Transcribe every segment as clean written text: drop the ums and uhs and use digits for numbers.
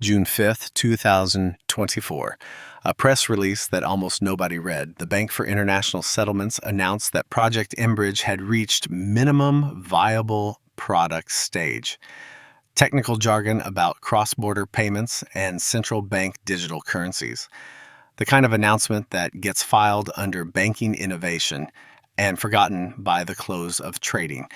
June 5th, 2024. A press release that almost nobody read. The Bank for International Settlements announced that Project mBridge had reached minimum viable product stage. Technical jargon about cross-border payments and central bank digital currencies. The kind of announcement that gets filed under banking innovation and forgotten by the close of trading.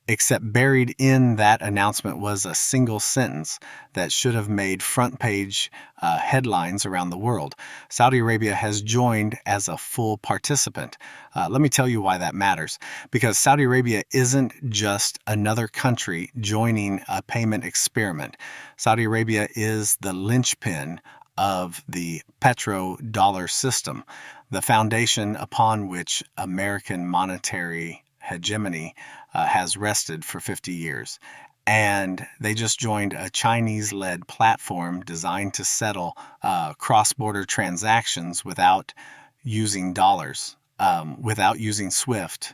Except buried in that announcement was a single sentence that should have made front page headlines around the world. Saudi Arabia has joined as a full participant. Let me tell you why that matters. Because Saudi Arabia isn't just another country joining a payment experiment. Saudi Arabia is the linchpin of the petrodollar system, the foundation upon which American monetary hegemony has rested for 50 years. And they just joined a Chinese-led platform designed to settle cross-border transactions without using dollars, without using SWIFT,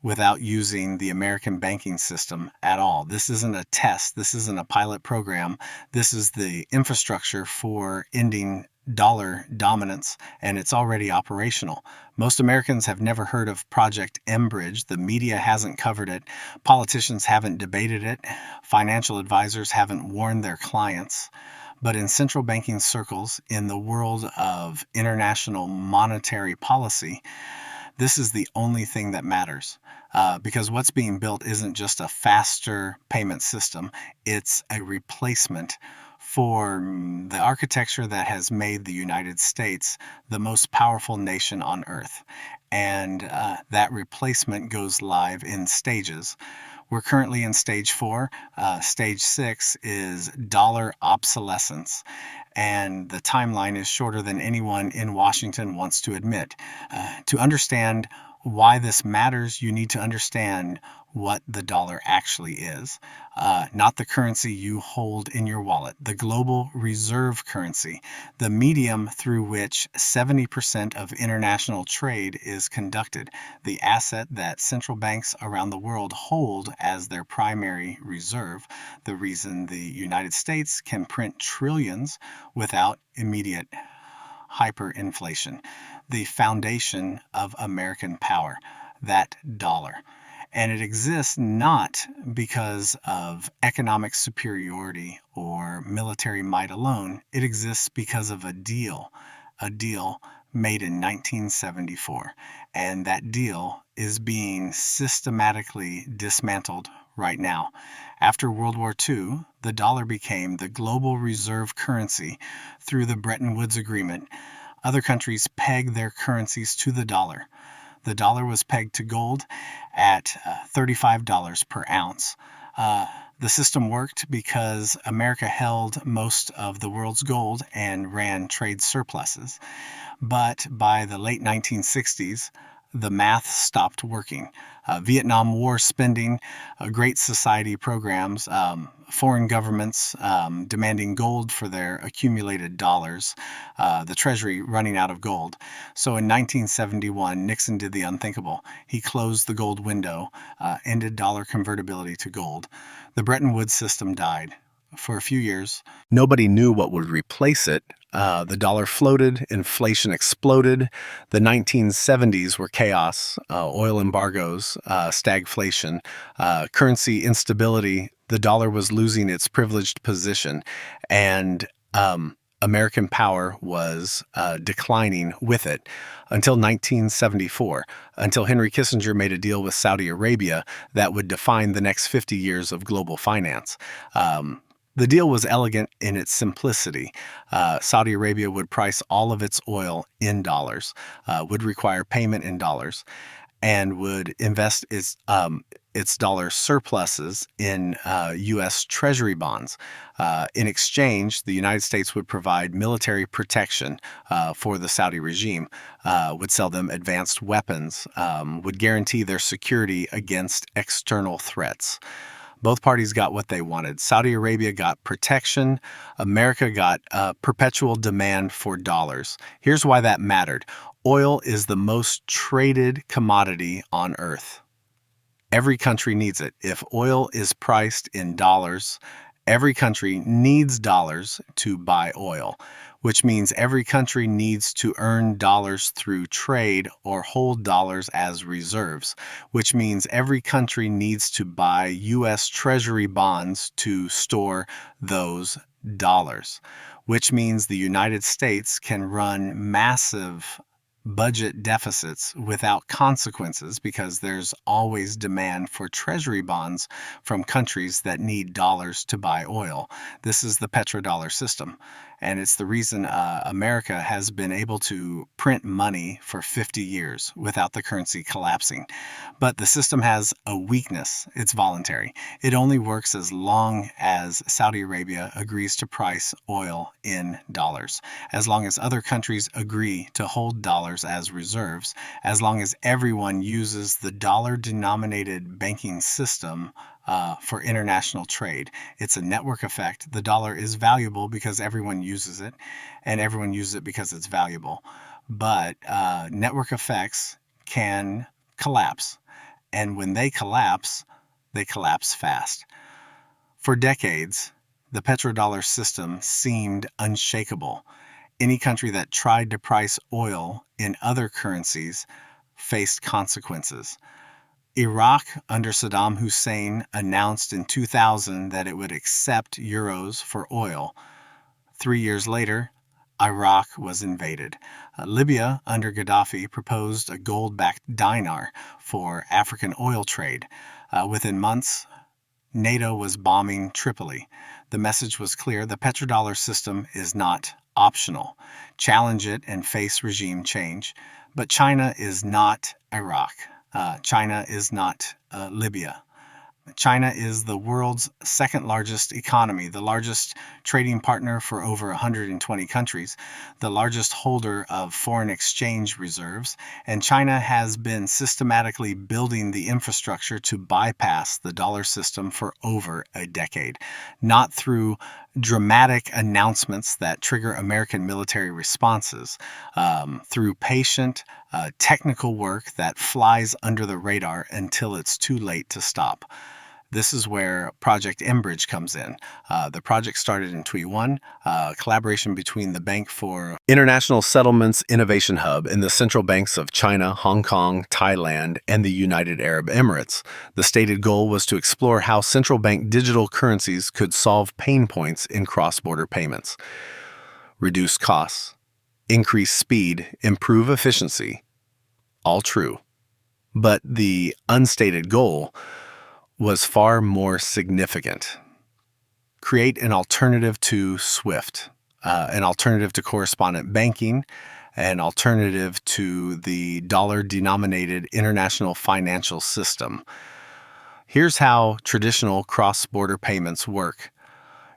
without using the American banking system at all. This isn't a test. This isn't a pilot program. This is the infrastructure for ending dollar dominance, and it's already operational. Most Americans have never heard of Project mBridge. The media hasn't covered it. Politicians haven't debated it. Financial advisors haven't warned their clients. But in central banking circles, in the world of international monetary policy, this is the only thing that matters. Because what's being built isn't just a faster payment system, it's a replacement for the architecture that has made the United States the most powerful nation on earth. And that replacement goes live in stages. We're currently in stage 4. Stage 6 is dollar obsolescence. And the timeline is shorter than anyone in Washington wants to admit. To understand why this matters, you need to understand what the dollar actually is. Not the currency you hold in your wallet, the global reserve currency, the medium through which 70% of international trade is conducted, the asset that central banks around the world hold as their primary reserve, the reason the United States can print trillions without immediate hyperinflation, the foundation of American power, that dollar. And it exists not because of economic superiority or military might alone. It exists because of a deal made in 1974. And that deal is being systematically dismantled right now. After World War II, the dollar became the global reserve currency through the Bretton Woods Agreement. Other countries pegged their currencies to the dollar. The dollar was pegged to gold at $35 per ounce. The system worked because America held most of the world's gold and ran trade surpluses. But by the late 1960s, the math stopped working. Vietnam War spending, Great Society programs, foreign governments demanding gold for their accumulated dollars, the Treasury running out of gold. So in 1971, Nixon did the unthinkable. He closed the gold window, ended dollar convertibility to gold. The Bretton Woods system died. For a few years, nobody knew what would replace it. The dollar floated, inflation exploded. The 1970s were chaos, oil embargoes, stagflation, currency instability. The dollar was losing its privileged position, and American power was declining with it until 1974, until Henry Kissinger made a deal with Saudi Arabia that would define the next 50 years of global finance. The deal was elegant in its simplicity. Saudi Arabia would price all of its oil in dollars, would require payment in dollars, and would invest its dollar surpluses in U.S. Treasury bonds. In exchange, the United States would provide military protection for the Saudi regime, would sell them advanced weapons, would guarantee their security against external threats. Both parties got what they wanted. Saudi Arabia got protection. America got perpetual demand for dollars. Here's why that mattered. Oil is the most traded commodity on earth. Every country needs it. If oil is priced in dollars Every country needs dollars to buy oil, which means every country needs to earn dollars through trade or hold dollars as reserves, which means every country needs to buy U.S. Treasury bonds to store those dollars, which means the United States can run massive budget deficits without consequences because there's always demand for treasury bonds from countries that need dollars to buy oil. This is the petrodollar system, and it's the reason America has been able to print money for 50 years without the currency collapsing. But the system has a weakness. It's voluntary. It only works as long as Saudi Arabia agrees to price oil in dollars. As long as other countries agree to hold dollars as reserves, as long as everyone uses the dollar-denominated banking system for international trade. It's a network effect. The dollar is valuable because everyone uses it, and everyone uses it because it's valuable. But network effects can collapse, and when they collapse fast. For decades, the petrodollar system seemed unshakable. Any country that tried to price oil in other currencies faced consequences. Iraq, under Saddam Hussein, announced in 2000 that it would accept euros for oil. 3 years later, Iraq was invaded. Libya, under Gaddafi, proposed a gold-backed dinar for African oil trade. Within months, NATO was bombing Tripoli. The message was clear: the petrodollar system is not optional. Challenge it and face regime change. But China is not Iraq. China is not Libya. China is the world's second largest economy, the largest trading partner for over 120 countries, the largest holder of foreign exchange reserves, and China has been systematically building the infrastructure to bypass the dollar system for over a decade, not through dramatic announcements that trigger American military responses, through patient, technical work that flies under the radar until it's too late to stop. This is where Project mBridge comes in. The project started in 2021, collaboration between the Bank for International Settlements Innovation Hub and the central banks of China, Hong Kong, Thailand, and the United Arab Emirates. The stated goal was to explore how central bank digital currencies could solve pain points in cross-border payments, reduce costs, increase speed, improve efficiency. All true. But the unstated goal was far more significant. Create an alternative to SWIFT, an alternative to correspondent banking, an alternative to the dollar-denominated international financial system. Here's how traditional cross-border payments work.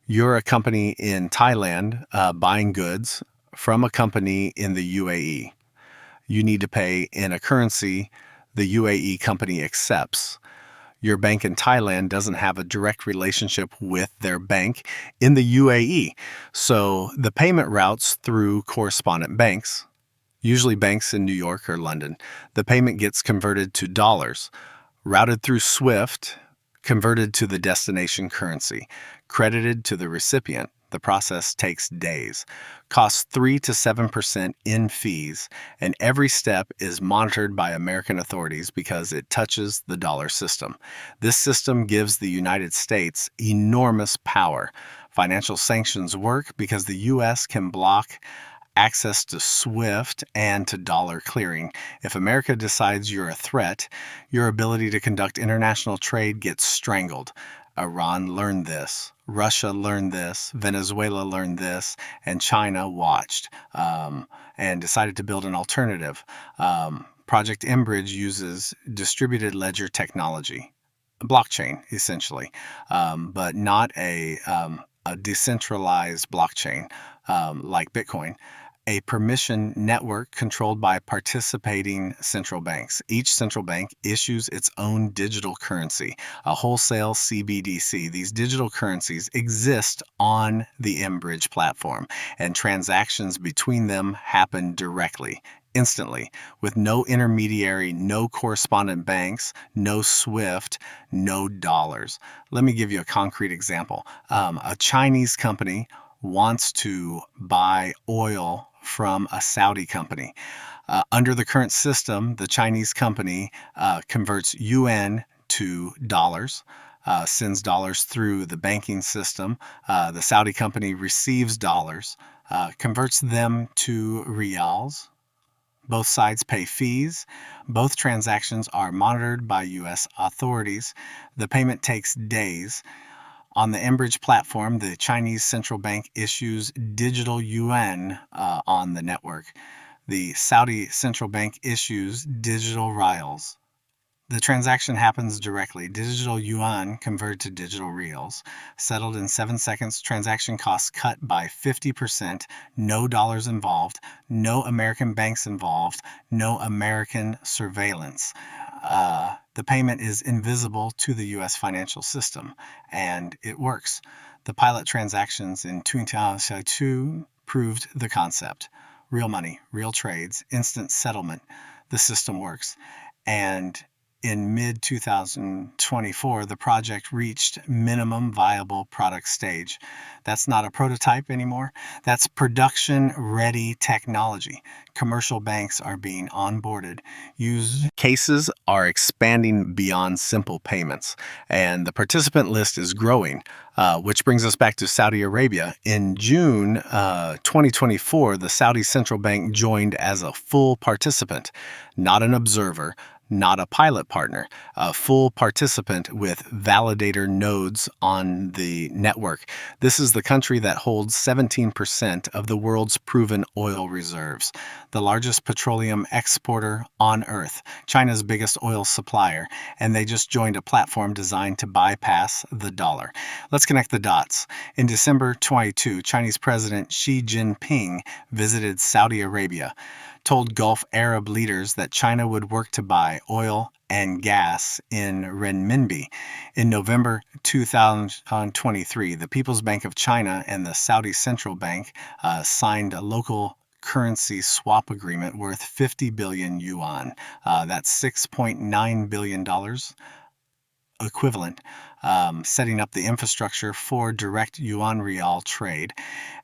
You're a company in Thailand buying goods from a company in the UAE. You need to pay in a currency the UAE company accepts. Your bank in Thailand doesn't have a direct relationship with their bank in the UAE. So the payment routes through correspondent banks, usually banks in New York or London. The payment gets converted to dollars, routed through SWIFT, converted to the destination currency, credited to the recipient. The process takes days, costs 3 to 7% in fees, and every step is monitored by American authorities because it touches the dollar system. This system gives the United States enormous power. Financial sanctions work because the U.S. can block access to SWIFT and to dollar clearing. If America decides you're a threat, your ability to conduct international trade gets strangled. Iran learned this. Russia learned this. Venezuela learned this. And China watched and decided to build an alternative. Project mBridge uses distributed ledger technology, blockchain essentially, but not a decentralized blockchain like Bitcoin. A permission network controlled by participating central banks. Each central bank issues its own digital currency, a wholesale CBDC. These digital currencies exist on the mBridge platform, and transactions between them happen directly. instantly, with no intermediary, no correspondent banks, no SWIFT, no dollars. Let me give you a concrete example. A Chinese company wants to buy oil from a Saudi company. Under the current system, the Chinese company converts yuan to dollars, sends dollars through the banking system. The Saudi company receives dollars, converts them to rials. Both sides pay fees. Both transactions are monitored by U.S. authorities. The payment takes days. On the mBridge platform, the Chinese central bank issues digital yuan on the network. The Saudi central bank issues digital rials. The transaction happens directly. Digital yuan converted to digital reals. Settled in 7 seconds. Transaction costs cut by 50%. No dollars involved. No American banks involved. No American surveillance. The payment is invisible to the U.S. financial system, and it works. The pilot transactions in 2022 proved the concept. Real money, real trades, instant settlement. The system works. And in mid-2024, the project reached minimum viable product stage. That's not a prototype anymore. That's production-ready technology. Commercial banks are being onboarded. Use cases are expanding beyond simple payments, and the participant list is growing, which brings us back to Saudi Arabia. In June 2024, the Saudi Central Bank joined as a full participant, not an observer, not a pilot partner, a full participant with validator nodes on the network. This is the country that holds 17% of the world's proven oil reserves, the largest petroleum exporter on Earth, China's biggest oil supplier, and they just joined a platform designed to bypass the dollar. Let's connect the dots. In December 22, Chinese President Xi Jinping visited Saudi Arabia, told Gulf Arab leaders that China would work to buy oil and gas in renminbi. In November 2023, the People's Bank of China and the Saudi Central Bank signed a local currency swap agreement worth 50 billion yuan. That's $6.9 billion equivalent, setting up the infrastructure for direct yuan real trade.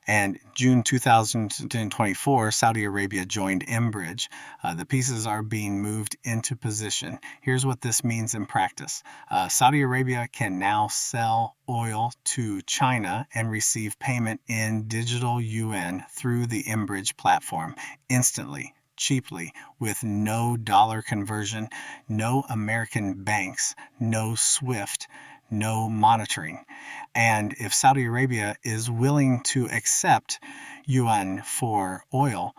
And June 2024, Saudi Arabia joined mBridge. The pieces are being moved into position. Here's what this means in practice. Saudi Arabia can now sell oil to China and receive payment in digital yuan through the mBridge platform instantly, cheaply, with no dollar conversion, no American banks, no SWIFT, no monitoring. And if Saudi Arabia is willing to accept yuan for oil,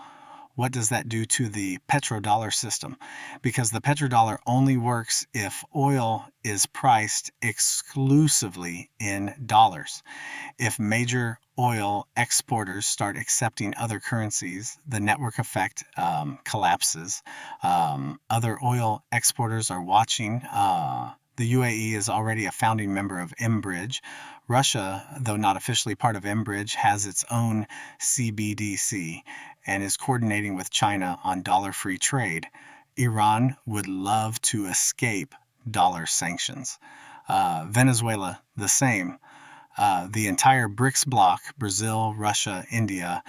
what does that do to the petrodollar system? Because the petrodollar only works if oil is priced exclusively in dollars. If major oil exporters start accepting other currencies, the network effect collapses. Other oil exporters are watching. The UAE is already a founding member of mBridge. Russia, though not officially part of mBridge, has its own CBDC and is coordinating with China on dollar-free trade. Iran would love to escape dollar sanctions. Venezuela, the same. The entire BRICS bloc, Brazil, Russia, India,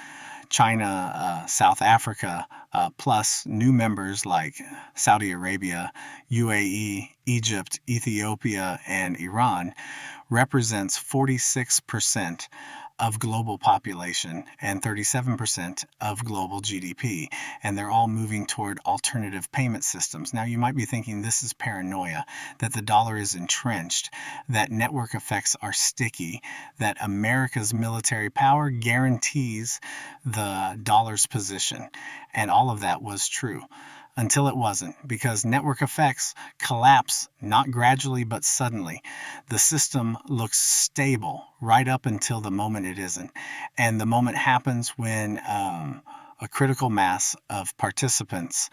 China, South Africa, plus new members like Saudi Arabia, UAE, Egypt, Ethiopia, and Iran, represents 46% of global population and 37% of global GDP, and they're all moving toward alternative payment systems. Now, you might be thinking this is paranoia, that the dollar is entrenched, that network effects are sticky, that America's military power guarantees the dollar's position, and all of that was true. Until it wasn't, because network effects collapse not gradually but suddenly. The system looks stable right up until the moment it isn't. And the moment happens when a critical mass of participants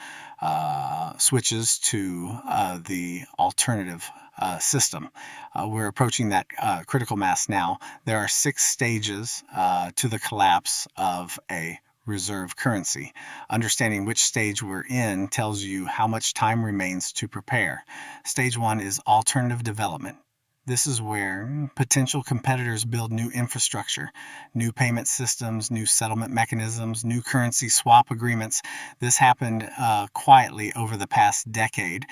switches to the alternative system. We're approaching that critical mass now. There are 6 stages to the collapse of a reserve currency. Understanding which stage we're in tells you how much time remains to prepare. Stage 1 is alternative development. This is where potential competitors build new infrastructure, new payment systems, new settlement mechanisms, new currency swap agreements. This happened quietly over the past decade.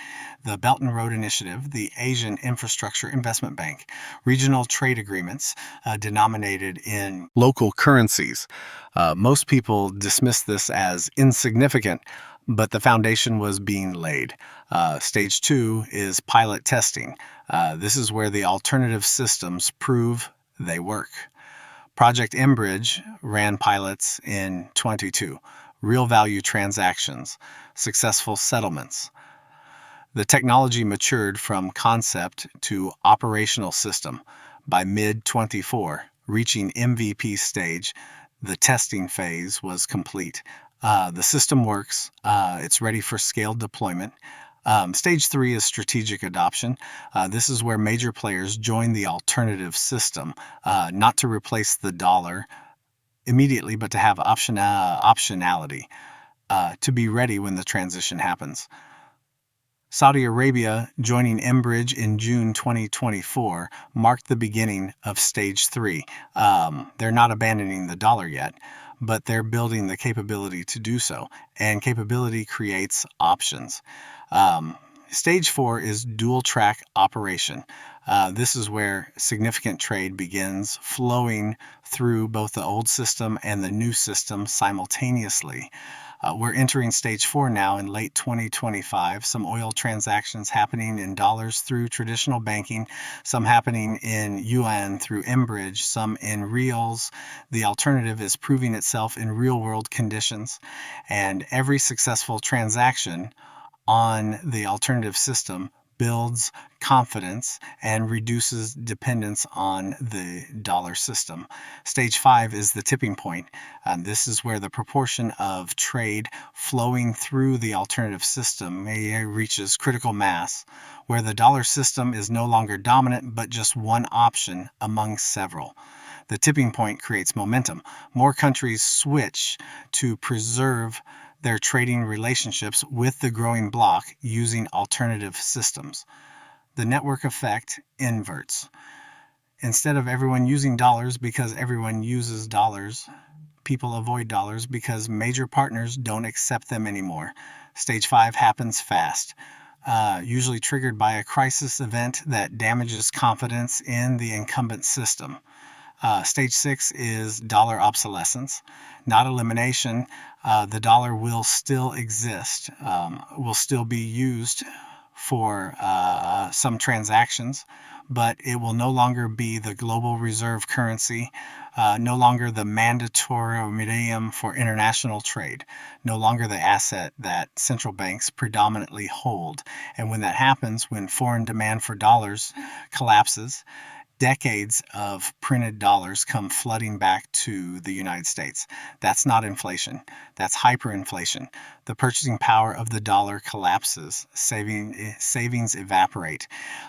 The Belt and Road Initiative, the Asian Infrastructure Investment Bank, regional trade agreements denominated in local currencies. Most people dismiss this as insignificant, but the foundation was being laid. Stage 2 is pilot testing. This is where the alternative systems prove they work. Project mBridge ran pilots in 22. Real value transactions, successful settlements. The technology matured from concept to operational system. By mid-24, reaching MVP stage, the testing phase was complete. The system works. It's ready for scaled deployment. Stage 3 is strategic adoption. This is where major players join the alternative system, not to replace the dollar immediately, but to have optionality, to be ready when the transition happens. Saudi Arabia joining mBridge in June 2024 marked the beginning of Stage 3. They're not abandoning the dollar yet, but they're building the capability to do so, and capability creates options. Stage 4 is dual track operation. This is where significant trade begins flowing through both the old system and the new system simultaneously. We're entering stage 4 now in late 2025. Some oil transactions happening in dollars through traditional banking, some happening in yuan through mBridge, some in reals. The alternative is proving itself in real-world conditions, and every successful transaction on the alternative system builds confidence and reduces dependence on the dollar system. Stage 5 is the tipping point. This is where the proportion of trade flowing through the alternative system reaches critical mass, where the dollar system is no longer dominant but just one option among several. The tipping point creates momentum. More countries switch to preserve their trading relationships with the growing bloc using alternative systems. The network effect inverts. Instead of everyone using dollars because everyone uses dollars, people avoid dollars because major partners don't accept them anymore. Stage 5 happens fast, usually triggered by a crisis event that damages confidence in the incumbent system. Stage 6 is dollar obsolescence, not elimination. The dollar will still exist, will still be used for some transactions, but it will no longer be the global reserve currency, no longer the mandatory medium for international trade, no longer the asset that central banks predominantly hold. And when that happens, when foreign demand for dollars collapses, decades of printed dollars come flooding back to the United States. That's not inflation. That's hyperinflation. The purchasing power of the dollar collapses. Savings evaporate.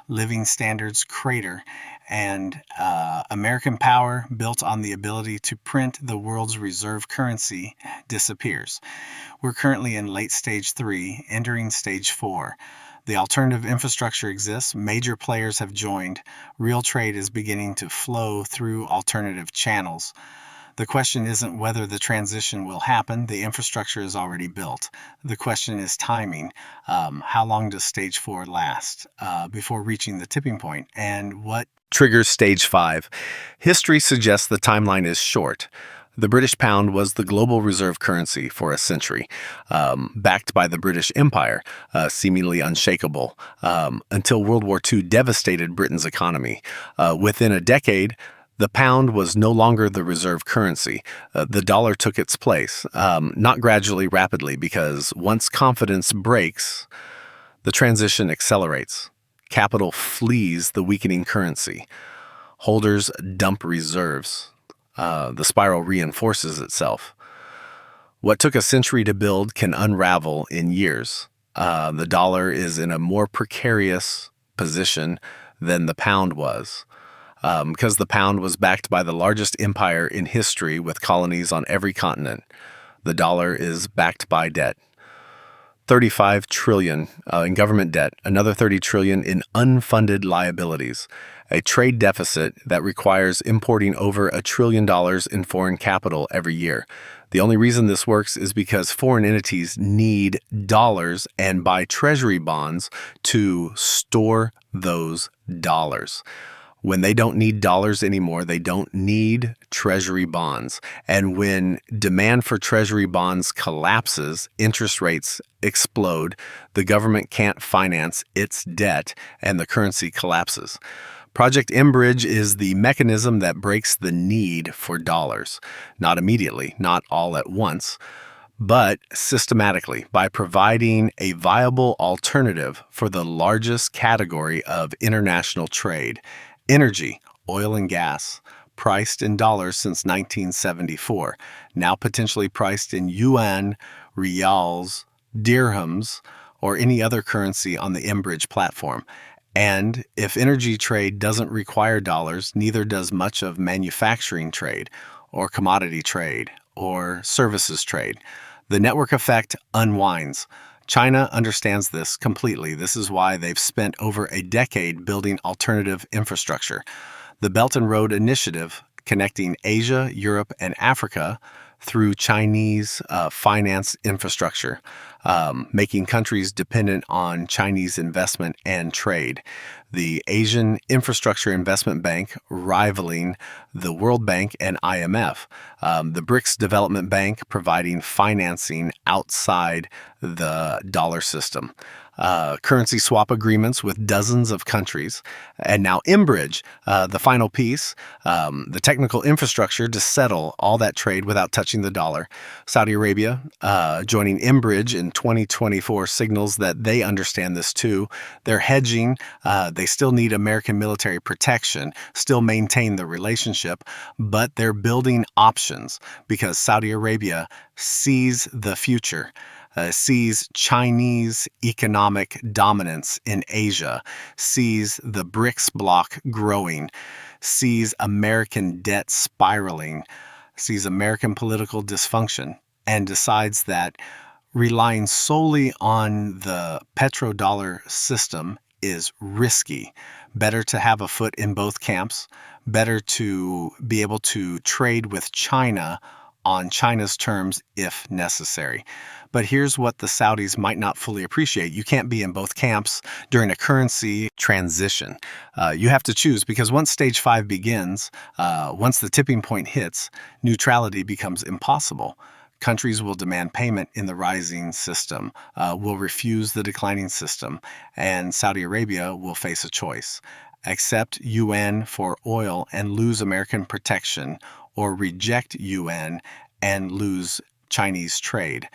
Living standards crater. And American power, built on the ability to print the world's reserve currency, disappears. We're currently in late stage 3, entering stage 4. The alternative infrastructure exists. Major players have joined. Real trade is beginning to flow through alternative channels. The question isn't whether the transition will happen. The infrastructure is already built. The question is timing. How long does stage 4 last before reaching the tipping point? And what triggers stage 5? History suggests the timeline is short. The British pound was the global reserve currency for a century, backed by the British Empire, seemingly unshakable, until World War II devastated Britain's economy. Within a decade, the pound was no longer the reserve currency. The dollar took its place, not gradually, rapidly, because once confidence breaks, the transition accelerates. Capital flees the weakening currency. Holders dump reserves. The spiral reinforces itself. What took a century to build can unravel in years. The dollar is in a more precarious position than the pound was, because the pound was backed by the largest empire in history with colonies on every continent. the dollar is backed by debt. 35 trillion in government debt, another 30 trillion in unfunded liabilities, a trade deficit that requires importing over $1 trillion in foreign capital every year. The only reason this works is because foreign entities need dollars and buy treasury bonds to store those dollars. When they don't need dollars anymore, they don't need treasury bonds. And when demand for treasury bonds collapses, interest rates explode, the government can't finance its debt, and the currency collapses. Project mBridge is the mechanism that breaks the need for dollars. Not immediately, not all at once, but systematically by providing a viable alternative for the largest category of international trade. Energy, oil and gas, priced in dollars since 1974, now potentially priced in yuan, reals, dirhams, or any other currency on the mBridge platform. And if energy trade doesn't require dollars, neither does much of manufacturing trade, or commodity trade, or services trade. The network effect unwinds. China understands this completely. This is why they've spent over a decade building alternative infrastructure. The Belt and Road Initiative, connecting Asia, Europe, and Africa through Chinese finance infrastructure, making countries dependent on Chinese investment and trade. The Asian Infrastructure Investment Bank rivaling the World Bank and IMF. The BRICS Development Bank providing financing outside the dollar system. Currency swap agreements with dozens of countries. And now mBridge, the final piece, the technical infrastructure to settle all that trade without touching the dollar. Saudi Arabia joining mBridge in 2024 signals that they understand this too. They're hedging. They still need American military protection, still maintain the relationship, but they're building options because Saudi Arabia sees the future. Sees Chinese economic dominance in Asia, sees the BRICS bloc growing, sees American debt spiraling, sees American political dysfunction, and decides that relying solely on the petrodollar system is risky. Better to have a foot in both camps, better to be able to trade with China on China's terms if necessary. But here's what the Saudis might not fully appreciate. You can't be in both camps during a currency transition. You have to choose because once stage 5 begins, once the tipping point hits, neutrality becomes impossible. Countries will demand payment in the rising system, will refuse the declining system, and Saudi Arabia will face a choice. Accept yuan for oil and lose American protection, or reject yuan and lose Chinese trade.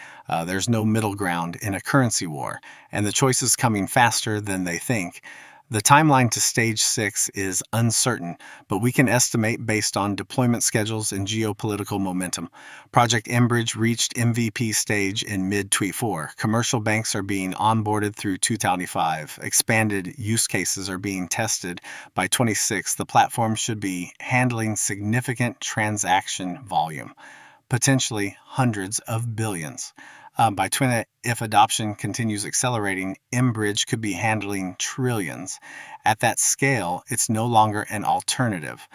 There's no middle ground in a currency war, and the choice is coming faster than they think. The timeline to stage 6 is uncertain, but we can estimate based on deployment schedules and geopolitical momentum. Project mBridge reached MVP stage in mid-2024. Commercial banks are being onboarded through 2025. Expanded use cases are being tested. By 2026, the platform should be handling significant transaction volume, potentially hundreds of billions. By 20, if adoption continues accelerating, mBridge could be handling trillions. At that scale, it's no longer an alternative.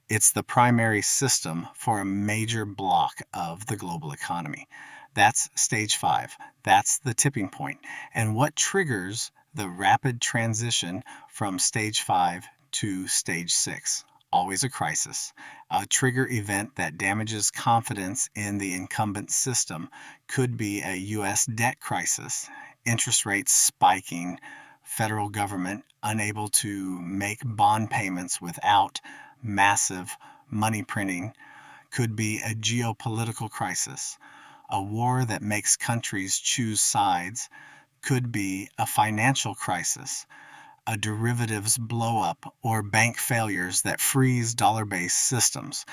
It's the primary system for a major block of the global economy. That's stage 5. That's the tipping point. And what triggers the rapid transition from stage 5 to stage 6? Always a crisis. A trigger event that damages confidence in the incumbent system could be a U.S. debt crisis, interest rates spiking, federal government unable to make bond payments without massive money printing, could be a geopolitical crisis, a war that makes countries choose sides, could be a financial crisis, a derivatives blow-up, or bank failures that freeze dollar-based systems.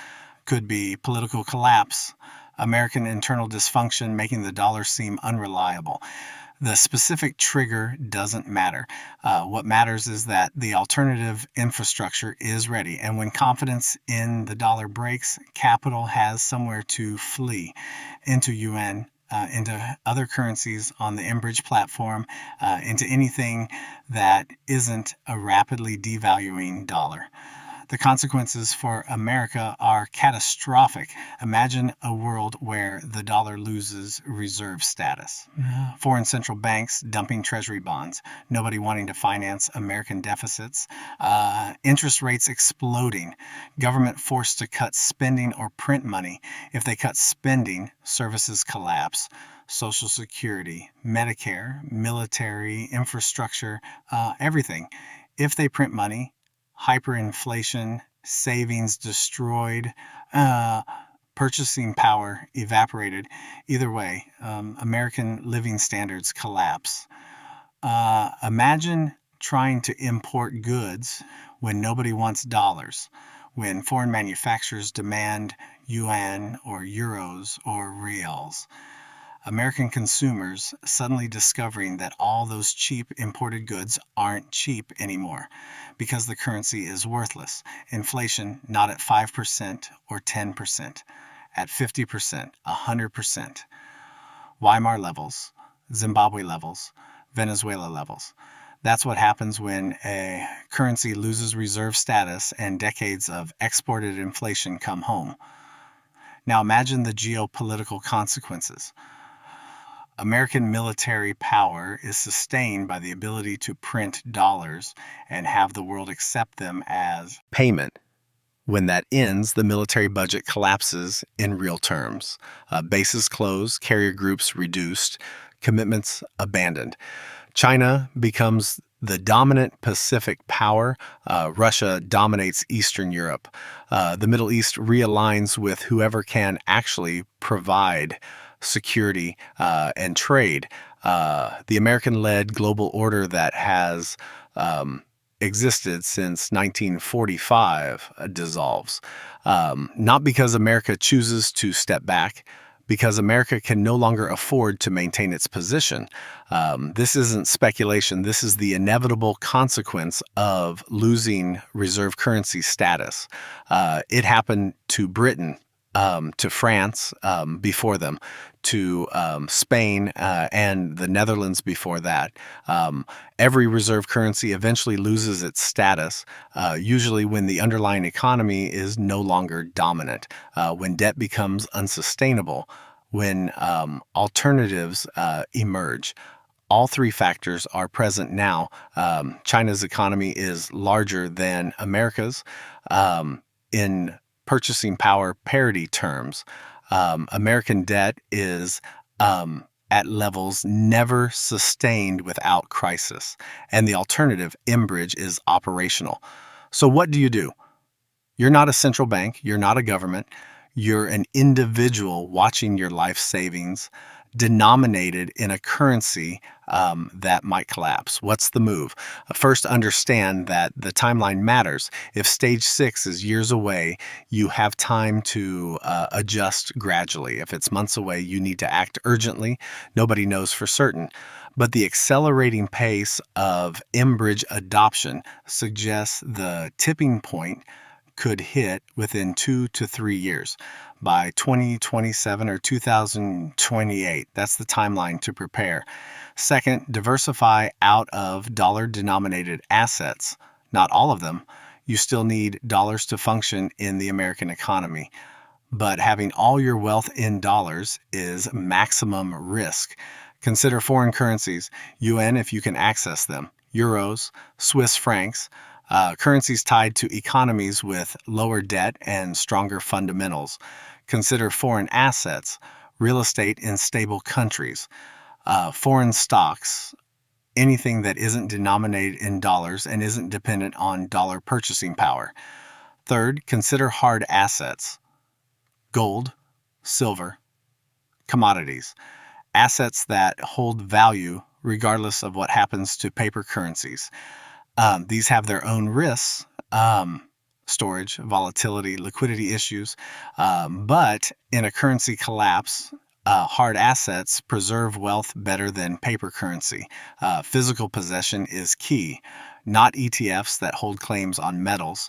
Could be political collapse, American internal dysfunction making the dollar seem unreliable. The specific trigger doesn't matter. What matters is that the alternative infrastructure is ready. And when confidence in the dollar breaks, capital has somewhere to flee into yuan, into other currencies on the mBridge platform, into anything that isn't a rapidly devaluing dollar. The consequences for America are catastrophic. Imagine a world where the dollar loses reserve status. Foreign central banks dumping treasury bonds, nobody wanting to finance American deficits, interest rates exploding, government forced to cut spending or print money. If they cut spending, services collapse. Social Security, Medicare, military, infrastructure, everything. If they print money, hyperinflation, savings destroyed, purchasing power evaporated. Either way, American living standards collapse. Imagine trying to import goods when nobody wants dollars, when foreign manufacturers demand yuan or euros or reals. American consumers suddenly discovering that all those cheap imported goods aren't cheap anymore because the currency is worthless. Inflation not at 5% or 10%, at 50%, 100%. Weimar levels, Zimbabwe levels, Venezuela levels. That's what happens when a currency loses reserve status and decades of exported inflation come home. Now imagine the geopolitical consequences. American military power is sustained by the ability to print dollars and have the world accept them as payment. When that ends, the military budget collapses in real terms. Bases closed, carrier groups reduced, commitments abandoned. China becomes the dominant Pacific power. Russia dominates Eastern Europe. The Middle East realigns with whoever can actually provide security and trade. The American-led global order that has existed since 1945 dissolves. Not because America chooses to step back, because America can no longer afford to maintain its position. This isn't speculation. This is the inevitable consequence of losing reserve currency status. It happened to Britain, to France before them, to Spain and the Netherlands before that. Every reserve currency eventually loses its status, usually when the underlying economy is no longer dominant, when debt becomes unsustainable, when alternatives emerge. All three factors are present now. China's economy is larger than America's in purchasing power parity terms. American debt is at levels never sustained without crisis. And the alternative, mBridge, is operational. So what do you do? You're not a central bank. You're not a government. You're an individual watching your life savings denominated in a currency that might collapse. What's the move? First, understand that the timeline matters. If stage 6 is years away, you have time to adjust gradually. If it's months away, you need to act urgently. Nobody knows for certain. But the accelerating pace of mBridge adoption suggests the tipping point could hit within 2 to 3 years. By 2027 or 2028, that's the timeline to prepare. Second, diversify out of dollar-denominated assets. Not all of them. You still need dollars to function in the American economy. But having all your wealth in dollars is maximum risk. Consider foreign currencies, yuan if you can access them, euros, Swiss francs, currencies tied to economies with lower debt and stronger fundamentals. Consider foreign assets, real estate in stable countries, foreign stocks, anything that isn't denominated in dollars and isn't dependent on dollar purchasing power. Third, consider hard assets, gold, silver, commodities, assets that hold value regardless of what happens to paper currencies. These have their own risks, storage, volatility, liquidity issues, but in a currency collapse, Hard assets preserve wealth better than paper currency. Physical possession is key, not ETFs that hold claims on metals.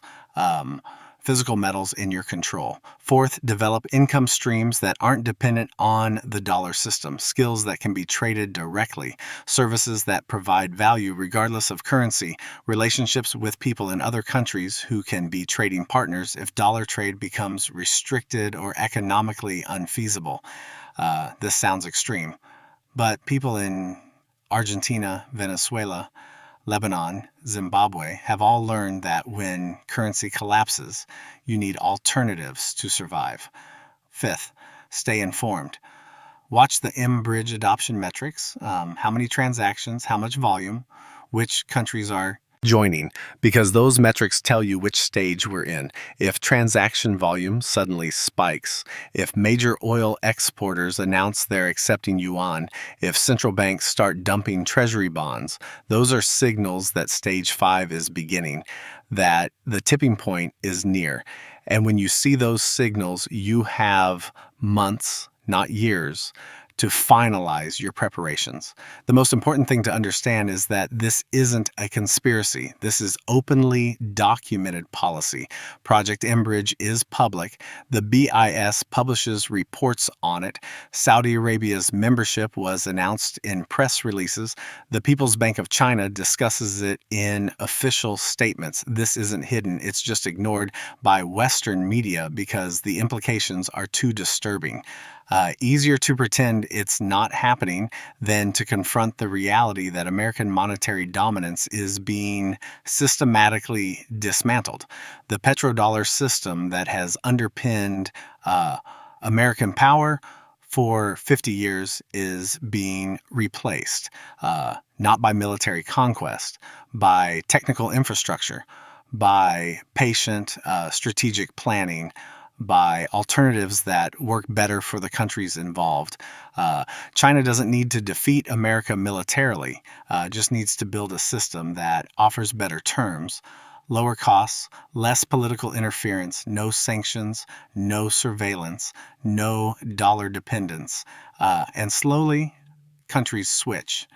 Physical metals in your control. Fourth, develop income streams that aren't dependent on the dollar system, skills that can be traded directly, services that provide value regardless of currency, relationships with people in other countries who can be trading partners if dollar trade becomes restricted or economically unfeasible. This sounds extreme, but people in Argentina, Venezuela, Lebanon, Zimbabwe have all learned that when currency collapses, you need alternatives to survive. Fifth, stay informed. Watch the mBridge adoption metrics, how many transactions, how much volume, which countries are joining, because those metrics tell you which stage we're in. If transaction volume suddenly spikes, if major oil exporters announce they're accepting yuan, if central banks start dumping treasury bonds, those are signals that stage 5 is beginning, that the tipping point is near. And when you see those signals, you have months, not years, to finalize your preparations. The most important thing to understand is that this isn't a conspiracy. This is openly documented policy. Project mBridge is public. The BIS publishes reports on it. Saudi Arabia's membership was announced in press releases. The People's Bank of China discusses it in official statements. This isn't hidden. It's just ignored by Western media because the implications are too disturbing. Easier to pretend it's not happening than to confront the reality that American monetary dominance is being systematically dismantled. The petrodollar system that has underpinned American power for 50 years is being replaced, not by military conquest, by technical infrastructure, by patient strategic planning, by alternatives that work better for the countries involved. China doesn't need to defeat America militarily, just needs to build a system that offers better terms, lower costs, less political interference, no sanctions, no surveillance, no dollar dependence. And slowly, countries switch.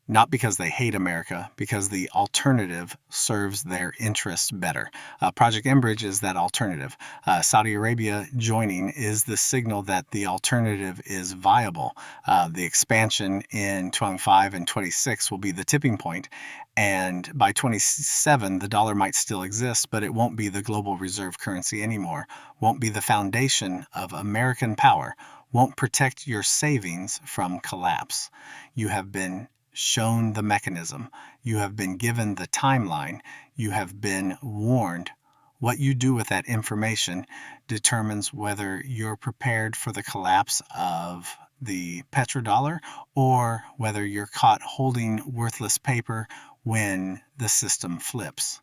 Not because they hate America, because the alternative serves their interests better. Project mBridge is that alternative. Saudi Arabia joining is the signal that the alternative is viable. The expansion in 25 and 26 will be the tipping point, and by 27, the dollar might still exist, but it won't be the global reserve currency anymore, won't be the foundation of American power, won't protect your savings from collapse. You have been shown the mechanism. You have been given the timeline. You have been warned. What you do with that information determines whether you're prepared for the collapse of the petrodollar or whether you're caught holding worthless paper when the system flips.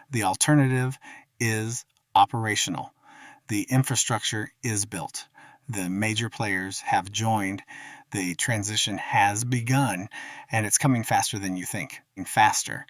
The alternative is operational. The infrastructure is built. The major players have joined. The transition has begun, and it's coming faster than you think. Faster.